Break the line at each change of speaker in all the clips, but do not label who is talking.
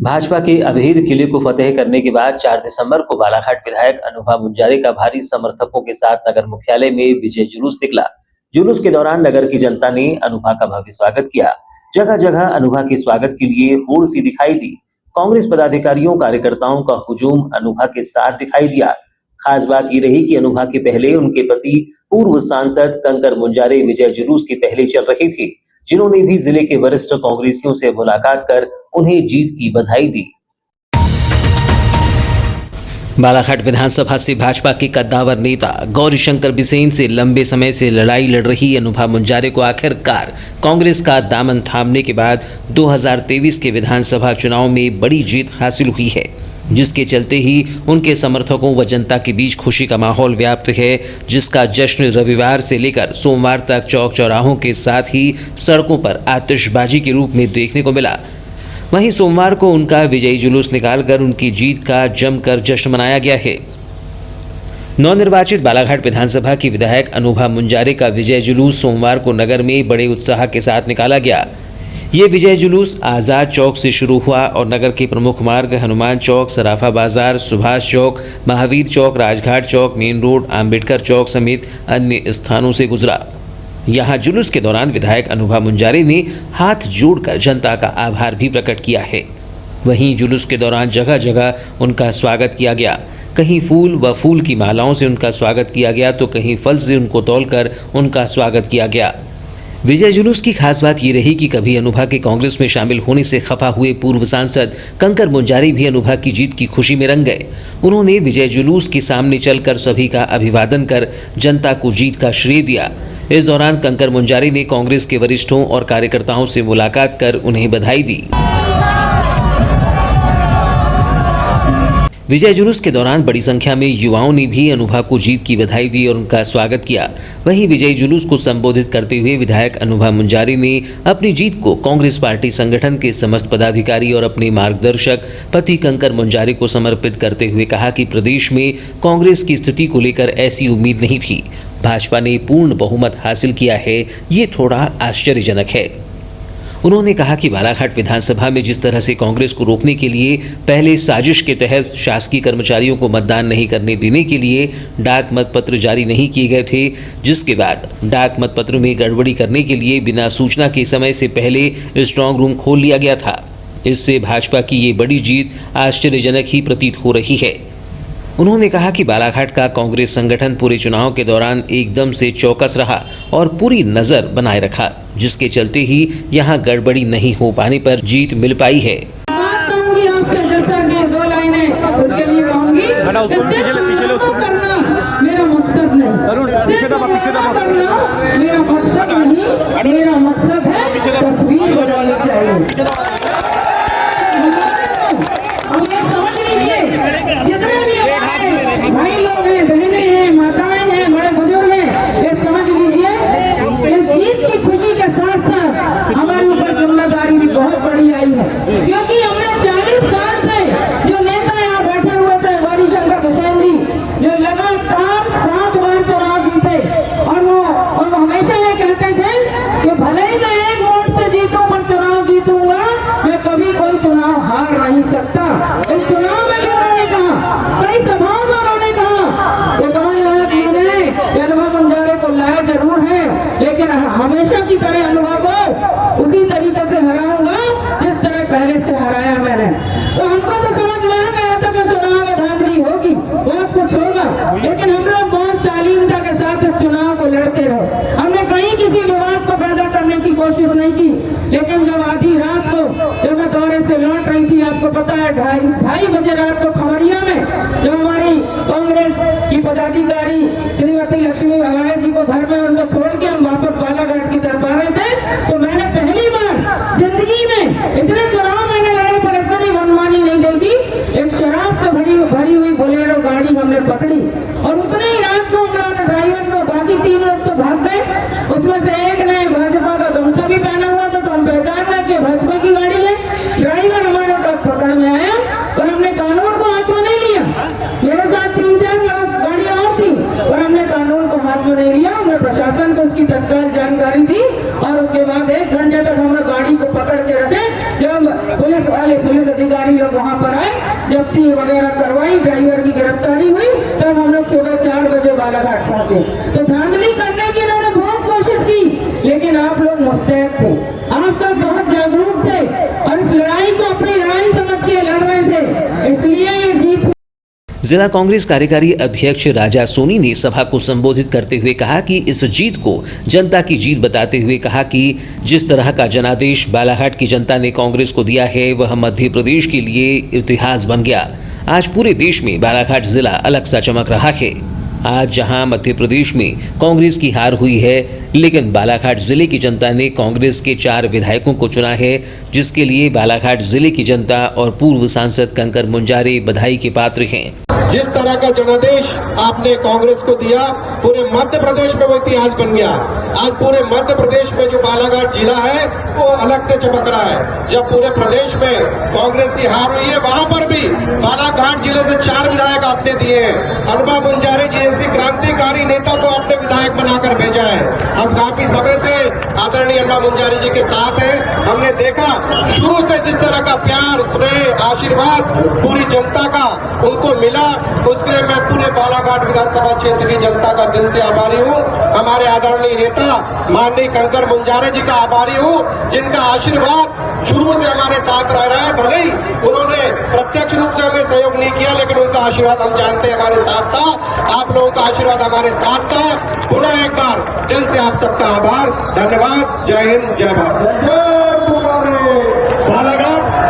भाजपा के अभेद किले को फतेह करने के बाद 4 दिसंबर को बालाघाट विधायक अनुभा मुंजारे का भारी समर्थकों के साथ नगर मुख्यालय में विजय जुलूस निकला। जुलूस के दौरान नगर की जनता ने अनुभा का भव्य स्वागत किया। जगह जगह अनुभा के स्वागत के लिए होड़ सी दिखाई दी। कांग्रेस पदाधिकारियों कार्यकर्ताओं का हुजूम अनुभा के साथ दिखाई दिया। खास बात ये रही कि अनुभा के पहले उनके पति पूर्व सांसद कंकर मुंजारे विजय जुलूस के पहले चल रहे थे, जिन्होंने भी जिले के वरिष्ठ कांग्रेसियों से मुलाकात कर उन्हें जीत की बधाई दी।
बालाघाट विधानसभा से भाजपा के कद्दावर नेता गौरीशंकर बिसेन से लंबे समय से लड़ाई लड़ रही अनुभा मुंजारे को आखिरकार कांग्रेस का दामन थामने के बाद 2023 के विधानसभा चुनाव में बड़ी जीत हासिल हुई है, जिसके चलते ही उनके समर्थकों व जनता के बीच खुशी का माहौल व्याप्त है, जिसका जश्न रविवार से लेकर सोमवार तक चौक चौराहों के साथ ही सड़कों पर आतिशबाजी के रूप में देखने को मिला। वहीं सोमवार को उनका विजयी जुलूस निकालकर उनकी जीत का जमकर जश्न मनाया गया है। नवनिर्वाचित बालाघाट विधानसभा की विधायक अनुभा मुंजारे का विजय जुलूस सोमवार को नगर में बड़े उत्साह के साथ निकाला गया। ये विजय जुलूस आज़ाद चौक से शुरू हुआ और नगर के प्रमुख मार्ग हनुमान चौक, सराफा बाजार, सुभाष चौक, महावीर चौक, राजघाट चौक, मेन रोड, आम्बेडकर चौक समेत अन्य स्थानों से गुजरा। यहाँ जुलूस के दौरान विधायक अनुभा मुंजारे ने हाथ जोड़कर जनता का आभार भी प्रकट किया है। वहीं जुलूस के दौरान जगह जगह उनका स्वागत किया गया। कहीं फूल व फूल की मालाओं से उनका स्वागत किया गया तो कहीं फल से उनको तौलकर उनका स्वागत किया गया। विजय जुलूस की खास बात ये रही कि कभी अनुभा के कांग्रेस में शामिल होने से खफा हुए पूर्व सांसद कंकर मुंजारे भी अनुभा की जीत की खुशी में रंग गए। उन्होंने विजय जुलूस के सामने चलकर सभी का अभिवादन कर जनता को जीत का श्रेय दिया। इस दौरान कंकर मुंजारे ने कांग्रेस के वरिष्ठों और कार्यकर्ताओं से मुलाकात कर उन्हें बधाई दी। विजय जुलूस के दौरान बड़ी संख्या में युवाओं ने भी अनुभा को जीत की बधाई दी और उनका स्वागत किया। वहीं विजयी जुलूस को संबोधित करते हुए विधायक अनुभा मुंजारे ने अपनी जीत को कांग्रेस पार्टी संगठन के समस्त पदाधिकारी और अपने मार्गदर्शक पति कंकर मुंजारे को समर्पित करते हुए कहा कि प्रदेश में कांग्रेस की स्थिति को लेकर ऐसी उम्मीद नहीं थी। भाजपा ने पूर्ण बहुमत हासिल किया है, ये थोड़ा आश्चर्यजनक है। उन्होंने कहा कि बालाघाट विधानसभा में जिस तरह से कांग्रेस को रोकने के लिए पहले साजिश के तहत शासकीय कर्मचारियों को मतदान नहीं करने देने के लिए डाक मतपत्र जारी नहीं किए गए थे, जिसके बाद डाक मतपत्र में गड़बड़ी करने के लिए बिना सूचना के समय से पहले स्ट्रांग रूम खोल लिया गया था। इससे भाजपा की ये बड़ी जीत आश्चर्यजनक ही प्रतीत हो रही है। उन्होंने कहा कि बालाघाट का कांग्रेस संगठन पूरे चुनाव के दौरान एकदम से चौकस रहा और पूरी नजर बनाए रखा, जिसके चलते ही यहां गड़बड़ी नहीं हो पाने पर जीत मिल पाई है।
मेरा मकसद है तस्वीर बनानी चाहिए। भाई लोग हैं, बहनें हैं, माताएं हैं, बड़े बुजुर्ग हैं, ये समझ लीजिए इस जीत की खुशी के साथ साथ हमारे ऊपर जिम्मेदारी भी बहुत बड़ी आई है, क्योंकि हमने 40 साल से जो नेता यहाँ बैठे हुए थे गौरीशंकर बिसेन जी, जो लगातार 7 बार चुनाव जीते और वो हमेशा ये कहते थे कि भले ही मैं 1 वोट से जीतूं पर चुनाव जीतूंगा, मैं कभी कोई चुनाव हार नहीं सकता। इस चुनाव में उन्होंने कहा, कई सभाओं में उन्होंने कहा अनुभा मुंजारे को लाया जरूर है, लेकिन हमेशा की तरह अनुभा को उसी तरीके से हराऊंगा जिस तरह पहले से हराया मैंने। तो हमको तो समझ में आ गया था कि चुनाव में धांधली होगी, बहुत कुछ होगा, लेकिन हम लोग बहुत शालीनता के साथ इस चुनाव को लड़ते रहे। हमने कहीं किसी विवाद को पैदा करने की कोशिश नहीं की, लेकिन जब आधी रात को जब मैं दौरे से लौट रही थी, आपको पता है 2:30 बजे रात को खमरिया में जब हमारी कांग्रेस की पदाधिकारी श्रीमती लक्ष्मी भगाड़े जी को घर में उनको छोड़ के हम वापस बालाघाट की तरफ आ रहे थे, तो मैंने पहली बार जिंदगी में इतने चुनाव मैंने लड़े पर इतनी मनमानी नहीं देखी। एक शराब से भरी हुई बोलेरो गाड़ी हमने पकड़ी और उतने ही रात को हम लोगों ने ड्राइवर को, बाकी 3 लोग तो भाग गए, उसमें से एक ने भाजपा का गमछा भी पहना हुआ था, तो हम पहचान गए कि भाजपा की गाड़ी है। ड्राइवर हमारे तक पकड़ में आया और हमने कानून को हाथ में नहीं लिया। मेरे साथ 3-4 गाड़ियां और थी और हमने कानून को हाथ में नहीं लिया, हमने प्रशासन प्रशासन को उसकी तत्काल जानकारी दी और उसके बाद 1 घंटे तक हम लोग गाड़ी को पकड़ के रखे। जब पुलिस अधिकारी लोग वहाँ पर आए, जब्ती वगैरह करवाई, ड्राइवर की गिरफ्तारी हुई, तब हम लोग सुबह 4 बजे बालाघाट पहुँचे। तो धांधली करने की इन्होंने बहुत कोशिश की, लेकिन आप लोग मुस्तैद थे, आप सब बहुत जागरूक थे और इस लड़ाई को अपनी लड़ाई समझ के लड़ रहे थे, इसलिए ये जीत।
जिला कांग्रेस कार्यकारी अध्यक्ष राजा सोनी ने सभा को संबोधित करते हुए कहा कि इस जीत को जनता की जीत बताते हुए कहा कि जिस तरह का जनादेश बालाघाट की जनता ने कांग्रेस को दिया है वह मध्य प्रदेश के लिए इतिहास बन गया। आज पूरे देश में बालाघाट जिला अलग सा चमक रहा है। आज जहां मध्य प्रदेश में कांग्रेस की हार हुई है, लेकिन बालाघाट जिले की जनता ने कांग्रेस के 4 विधायकों को चुना है, जिसके लिए बालाघाट जिले की जनता और पूर्व सांसद कंकर मुंजारे बधाई के पात्र हैं।
जिस तरह का जनादेश आपने कांग्रेस को दिया, पूरे मध्य प्रदेश में वो इतिहास बन गया। आज पूरे मध्य प्रदेश में जो बालाघाट जिला है वो अलग से चमक रहा है। जब पूरे प्रदेश में कांग्रेस की हार हुई है, वहां पर भी बालाघाट जिले से 4 विधायक आपने दिए हैं। अनुभव मुंजारे जी जैसी क्रांतिकारी नेता को आपने विधायक बनाकर भेजा है। हम काफी समय से आदरणीय अनुभव मुंजारे जी के साथ हैं। हमने देखा शुरू से जिस तरह का प्यार, स्नेह, आशीर्वाद पूरी जनता का उनको मिला, उसके लिए मैं पूरे बालाघाट विधानसभा क्षेत्र की जनता का दिल से आभारी हूँ। हमारे आदरणीय नेता माननीय कंकर मुंजारे जी का आभारी हूँ, जिनका आशीर्वाद शुरू से हमारे साथ रह रहा है। भले ही उन्होंने प्रत्यक्ष रूप से हमें सहयोग नहीं किया, लेकिन उनका आशीर्वाद हम जानते हैं हमारे साथ था। आप लोगों का आशीर्वाद हमारे साथ था। पुनः एक बार दिल से आप सबका आभार, धन्यवाद। जय हिंद, जय भारत।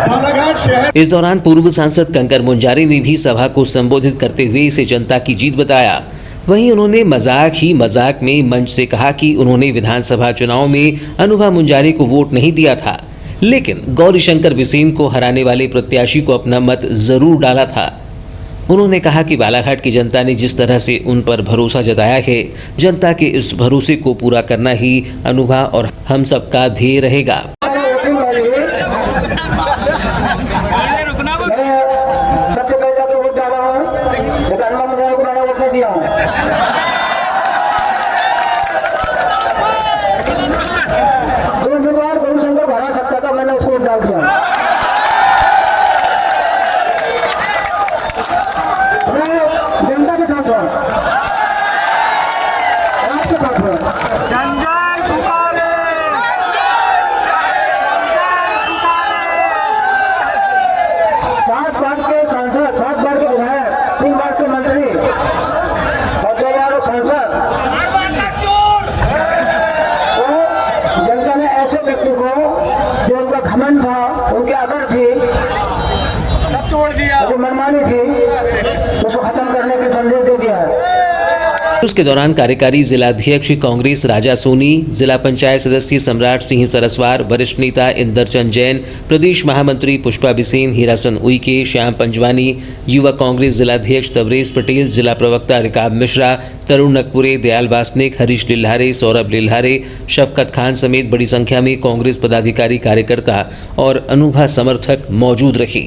बालाघाट शहर।
इस दौरान पूर्व सांसद कंकर मुंजारे ने भी सभा को संबोधित करते हुए इसे जनता की जीत बताया। वहीं उन्होंने मजाक में मंच से कहा कि उन्होंने विधानसभा चुनाव में अनुभव मुंजारे को वोट नहीं दिया था, लेकिन गौरीशंकर बिसेन को हराने वाले प्रत्याशी को अपना मत जरूर डाला था। उन्होंने कहा कि बालाघाट की जनता ने जिस तरह से उन पर भरोसा जताया है, जनता के इस भरोसे को पूरा करना ही अनुभव और हम सबका ध्येय रहेगा। उसके दौरान कार्यकारी जिलाध्यक्ष कांग्रेस राजा सोनी, जिला पंचायत सदस्य सम्राट सिंह सरस्वार, वरिष्ठ नेता इंदरचंद जैन, प्रदेश महामंत्री पुष्पा बिसेन, हीरासन उइके, श्याम पंजवानी, युवा कांग्रेस जिलाध्यक्ष तबरेज पटेल, जिला प्रवक्ता रिकाब मिश्रा, तरुण नकपुरे, दयाल वासनिक, हरीश लिल्हारे, सौरभ लिल्हारे, शफकत खान समेत बड़ी संख्या में कांग्रेस पदाधिकारी, कार्यकर्ता और अनुभव समर्थक मौजूद रहे।